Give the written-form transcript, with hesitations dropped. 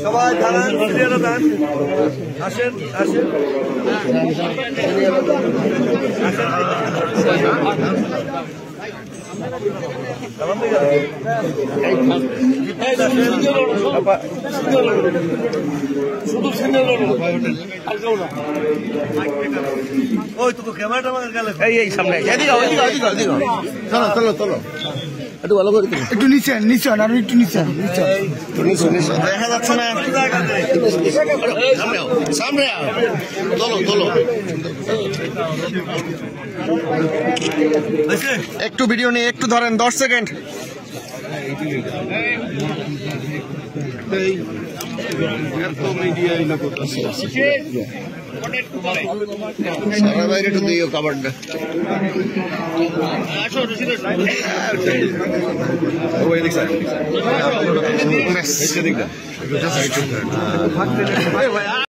সবাই দাঁড়ান, ক্লিয়ারে দাঁড়ান। আসেন আসেন ওই তো ক্যামেরাটা আমাকে গেলে এই সামনে চলো চলো একটু ভালো করে একটু নিচে নিচে আর একটু নিচে দেখা যাচ্ছে না। সামনে চলো চলো একটু ভিডিও নিয়ে একটু ধরেন 10 সেকেন্ড। সারা বাইরে একটু দিও কাবারটা।